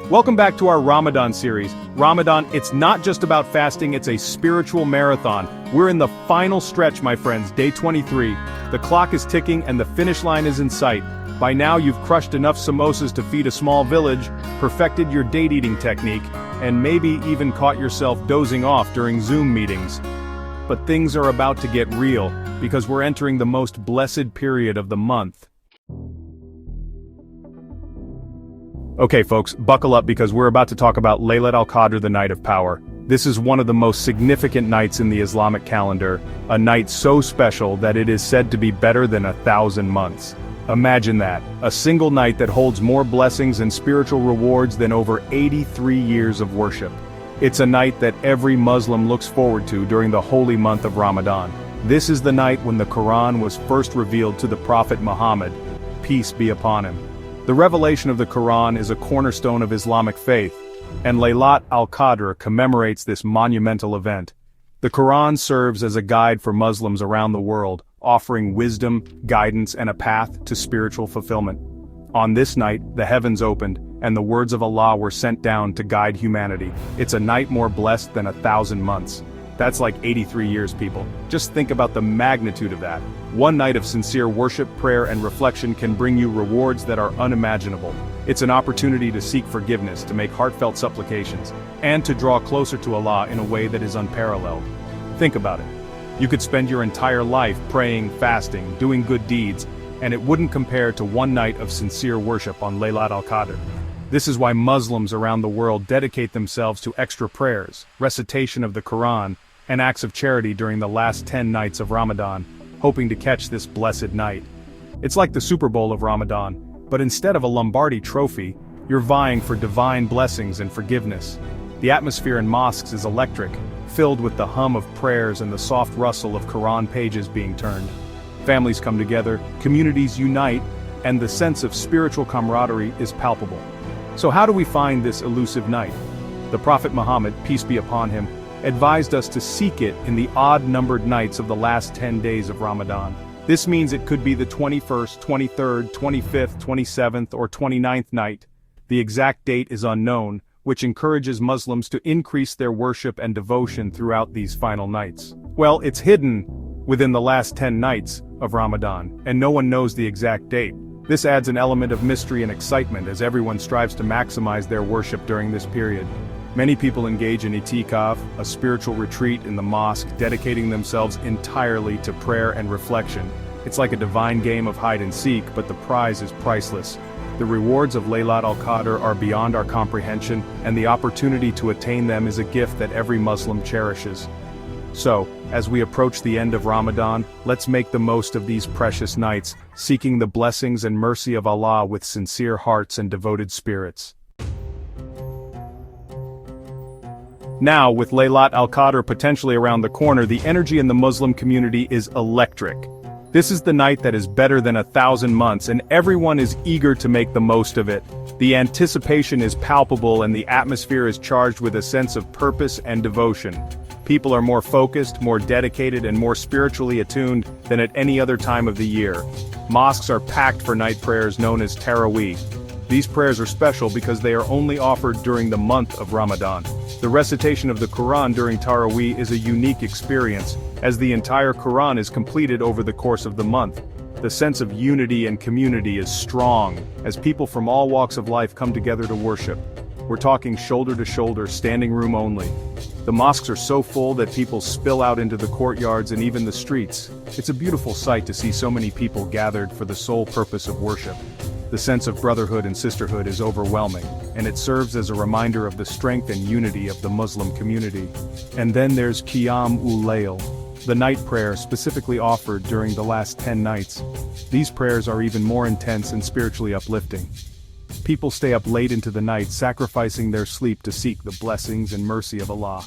Welcome back to our Ramadan series. Ramadan, it's not just about fasting, it's a spiritual marathon. We're in the final stretch, my friends, day 23. The clock is ticking and the finish line is in sight. By now you've crushed enough samosas to feed a small village, perfected your date-eating technique, and maybe even caught yourself dozing off during Zoom meetings. But things are about to get real, because we're entering the most blessed period of the month. Okay folks, buckle up because we're about to talk about Laylat al-Qadr, the Night of Power. This is one of the most significant nights in the Islamic calendar, a night so special that it is said to be better than 1,000 months. Imagine that, a single night that holds more blessings and spiritual rewards than over 83 years of worship. It's a night that every Muslim looks forward to during the holy month of Ramadan. This is the night when the Quran was first revealed to the Prophet Muhammad, peace be upon him. The revelation of the Quran is a cornerstone of Islamic faith, and Laylat al-Qadr commemorates this monumental event. The Quran serves as a guide for Muslims around the world, offering wisdom, guidance, and a path to spiritual fulfillment. On this night, the heavens opened, and the words of Allah were sent down to guide humanity. It's a night more blessed than 1,000 months. That's like 83 years, people. Just think about the magnitude of that. One night of sincere worship, prayer, and reflection can bring you rewards that are unimaginable. It's an opportunity to seek forgiveness, to make heartfelt supplications, and to draw closer to Allah in a way that is unparalleled. Think about it. You could spend your entire life praying, fasting, doing good deeds, and it wouldn't compare to one night of sincere worship on Laylat al-Qadr. This is why Muslims around the world dedicate themselves to extra prayers, recitation of the Quran, and acts of charity during the last 10 nights of Ramadan, hoping to catch this blessed night. It's like the Super Bowl of Ramadan, but instead of a Lombardi trophy, you're vying for divine blessings and forgiveness. The atmosphere in mosques is electric, filled with the hum of prayers and the soft rustle of Quran pages being turned. Families come together, communities unite, and the sense of spiritual camaraderie is palpable. So how do we find this elusive night? The Prophet Muhammad, peace be upon him, advised us to seek it in the odd-numbered nights of the last 10 days of Ramadan. This means it could be the 21st, 23rd, 25th, 27th, or 29th night. The exact date is unknown, which encourages Muslims to increase their worship and devotion throughout these final nights. Well, it's hidden within the last 10 nights of Ramadan, and no one knows the exact date. This adds an element of mystery and excitement as everyone strives to maximize their worship during this period. Many people engage in itikaf, a spiritual retreat in the mosque, dedicating themselves entirely to prayer and reflection. It's like a divine game of hide and seek, but the prize is priceless. The rewards of Laylat al-Qadr are beyond our comprehension, and the opportunity to attain them is a gift that every Muslim cherishes. So, as we approach the end of Ramadan, let's make the most of these precious nights, seeking the blessings and mercy of Allah with sincere hearts and devoted spirits. Now, with Laylat al-Qadr potentially around the corner, the energy in the Muslim community is electric. This is the night that is better than 1,000 months, and everyone is eager to make the most of it. The anticipation is palpable and the atmosphere is charged with a sense of purpose and devotion. People are more focused, more dedicated, and more spiritually attuned than at any other time of the year. Mosques are packed for night prayers known as Taraweeh. These prayers are special because they are only offered during the month of Ramadan. The recitation of the Quran during Taraweeh is a unique experience, as the entire Quran is completed over the course of the month. The sense of unity and community is strong, as people from all walks of life come together to worship. We're talking shoulder to shoulder, standing room only. The mosques are so full that people spill out into the courtyards and even the streets. It's a beautiful sight to see so many people gathered for the sole purpose of worship. The sense of brotherhood and sisterhood is overwhelming, and it serves as a reminder of the strength and unity of the Muslim community. And then there's Qiyam-ul-Layl, the night prayer specifically offered during the last 10 nights. These prayers are even more intense and spiritually uplifting. People stay up late into the night, sacrificing their sleep to seek the blessings and mercy of Allah.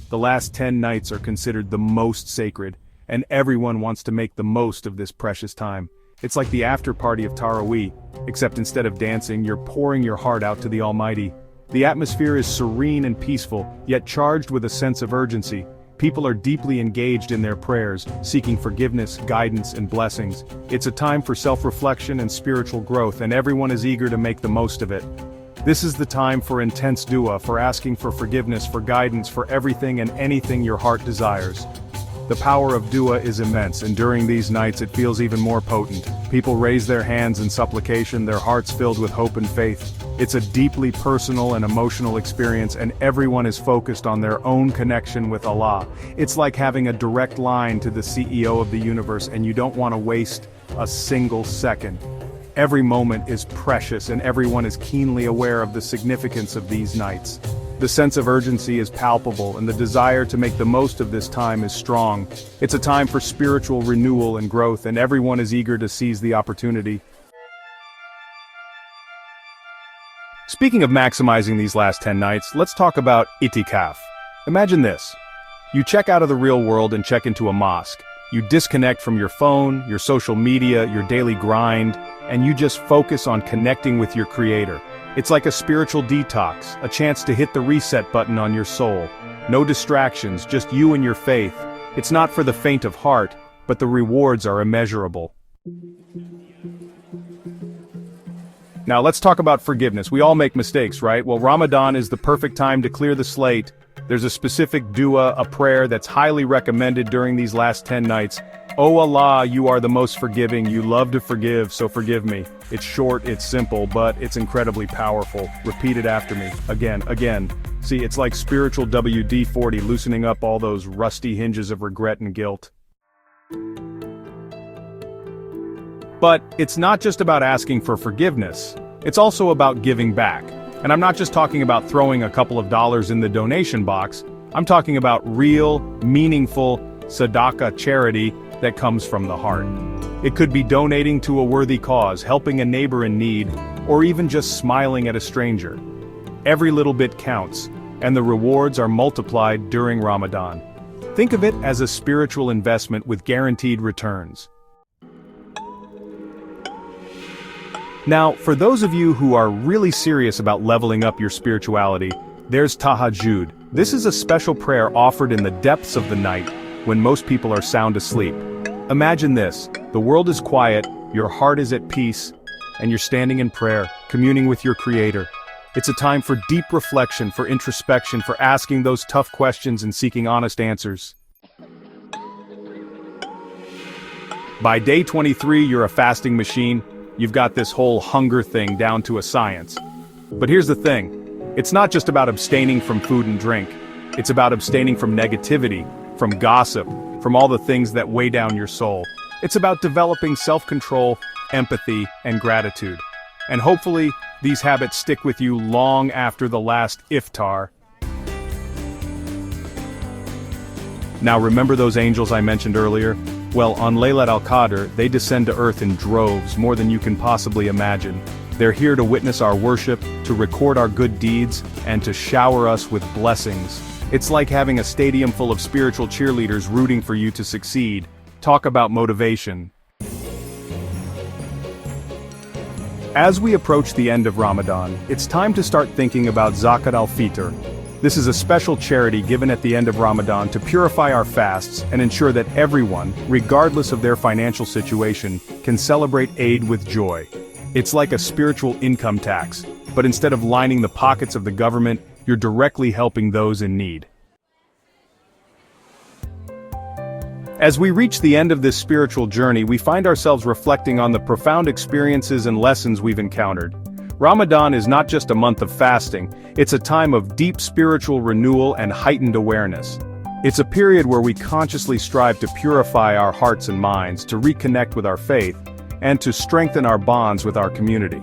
The last 10 nights are considered the most sacred, and everyone wants to make the most of this precious time. It's like the after party of Taraweeh, except instead of dancing, you're pouring your heart out to the Almighty. The atmosphere is serene and peaceful, yet charged with a sense of urgency. People are deeply engaged in their prayers, seeking forgiveness, guidance, and blessings. It's a time for self-reflection and spiritual growth, and everyone is eager to make the most of it. This is the time for intense dua, for asking for forgiveness, for guidance, for everything and anything your heart desires. The power of dua is immense, and during these nights it feels even more potent. People raise their hands in supplication, their hearts filled with hope and faith. It's a deeply personal and emotional experience, and everyone is focused on their own connection with Allah. It's like having a direct line to the CEO of the universe, and you don't want to waste a single second. Every moment is precious, and everyone is keenly aware of the significance of these nights. The sense of urgency is palpable, and the desire to make the most of this time is strong. It's a time for spiritual renewal and growth, and everyone is eager to seize the opportunity. Speaking of maximizing these last 10 nights, let's talk about itikaf. Imagine this. You check out of the real world and check into a mosque. You disconnect from your phone, your social media, your daily grind, and you just focus on connecting with your Creator. It's like a spiritual detox, a chance to hit the reset button on your soul. No distractions, just you and your faith. It's not for the faint of heart, but the rewards are immeasurable. Now let's talk about forgiveness. We all make mistakes, right? Well, Ramadan is the perfect time to clear the slate. There's a specific dua, a prayer that's highly recommended during these last 10 nights. Oh Allah, you are the most forgiving, you love to forgive, so forgive me. It's short, it's simple, but it's incredibly powerful. Repeat it after me, again. See, it's like spiritual WD-40, loosening up all those rusty hinges of regret and guilt. But it's not just about asking for forgiveness, it's also about giving back. And I'm not just talking about throwing a couple of dollars in the donation box, I'm talking about real, meaningful sadaqah charity that comes from the heart. It could be donating to a worthy cause, helping a neighbor in need, or even just smiling at a stranger. Every little bit counts, and the rewards are multiplied during Ramadan. Think of it as a spiritual investment with guaranteed returns. Now, for those of you who are really serious about leveling up your spirituality, there's Tahajjud. This is a special prayer offered in the depths of the night, when most people are sound asleep. Imagine this, the world is quiet, your heart is at peace, and you're standing in prayer, communing with your Creator. It's a time for deep reflection, for introspection, for asking those tough questions and seeking honest answers. By day 23, you're a fasting machine. You've got this whole hunger thing down to a science. But here's the thing, it's not just about abstaining from food and drink. It's about abstaining from negativity, from gossip, from all the things that weigh down your soul. It's about developing self-control, empathy, and gratitude. And hopefully, these habits stick with you long after the last iftar. Now remember those angels I mentioned earlier? Well, on Laylat al-Qadr, they descend to earth in droves, more than you can possibly imagine. They're here to witness our worship, to record our good deeds, and to shower us with blessings. It's like having a stadium full of spiritual cheerleaders rooting for you to succeed. Talk about motivation. As we approach the end of Ramadan, it's time to start thinking about Zakat al-Fitr. This is a special charity given at the end of Ramadan to purify our fasts and ensure that everyone, regardless of their financial situation, can celebrate Eid with joy. It's like a spiritual income tax, but instead of lining the pockets of the government, you're directly helping those in need. As we reach the end of this spiritual journey, we find ourselves reflecting on the profound experiences and lessons we've encountered. Ramadan is not just a month of fasting, it's a time of deep spiritual renewal and heightened awareness. It's a period where we consciously strive to purify our hearts and minds, to reconnect with our faith, and to strengthen our bonds with our community.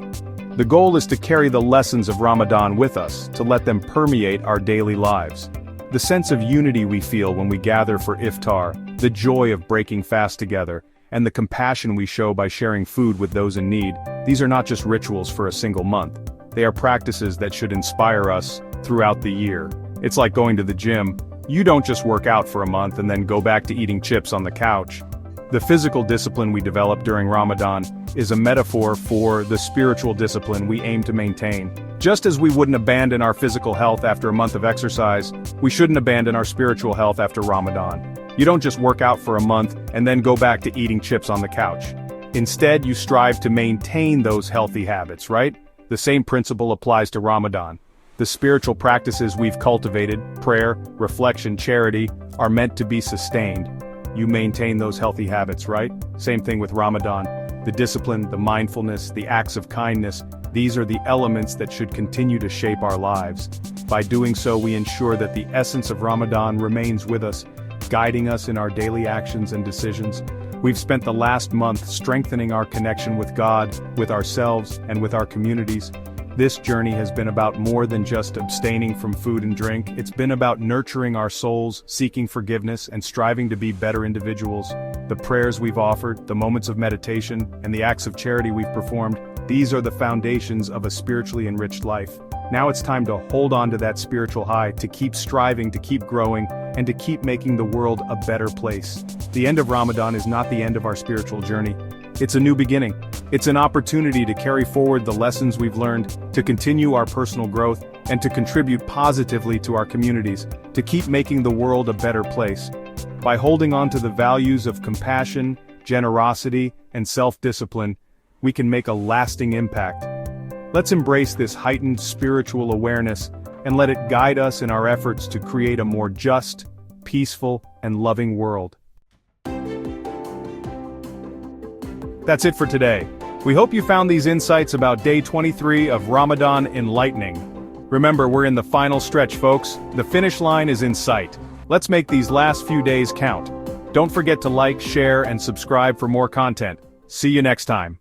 The goal is to carry the lessons of Ramadan with us, to let them permeate our daily lives. The sense of unity we feel when we gather for iftar, the joy of breaking fast together, and the compassion we show by sharing food with those in need, these are not just rituals for a single month. They are practices that should inspire us throughout the year. It's like going to the gym. You don't just work out for a month and then go back to eating chips on the couch. The physical discipline we develop during Ramadan is a metaphor for the spiritual discipline we aim to maintain. Just as we wouldn't abandon our physical health after a month of exercise, we shouldn't abandon our spiritual health after Ramadan. You don't just work out for a month and then go back to eating chips on the couch. Instead, you strive to maintain those healthy habits, right? The same principle applies to Ramadan. The spiritual practices we've cultivated, prayer, reflection, charity, are meant to be sustained. You maintain those healthy habits, right? Same thing with Ramadan. The discipline, the mindfulness, the acts of kindness, these are the elements that should continue to shape our lives. By doing so, we ensure that the essence of Ramadan remains with us, guiding us in our daily actions and decisions. We've spent the last month strengthening our connection with God, with ourselves, and with our communities. This journey has been about more than just abstaining from food and drink. It's been about nurturing our souls, seeking forgiveness, and striving to be better individuals. The prayers we've offered, the moments of meditation, and the acts of charity we've performed, these are the foundations of a spiritually enriched life. Now it's time to hold on to that spiritual high, to keep striving, to keep growing, and to keep making the world a better place. The end of Ramadan is not the end of our spiritual journey. It's a new beginning. It's an opportunity to carry forward the lessons we've learned, to continue our personal growth, and to contribute positively to our communities, to keep making the world a better place. By holding on to the values of compassion, generosity, and self-discipline, we can make a lasting impact. Let's embrace this heightened spiritual awareness and let it guide us in our efforts to create a more just, peaceful, and loving world. That's it for today. We hope you found these insights about day 23 of Ramadan enlightening. Remember, we're in the final stretch, folks. The finish line is in sight. Let's make these last few days count. Don't forget to like, share, and subscribe for more content. See you next time.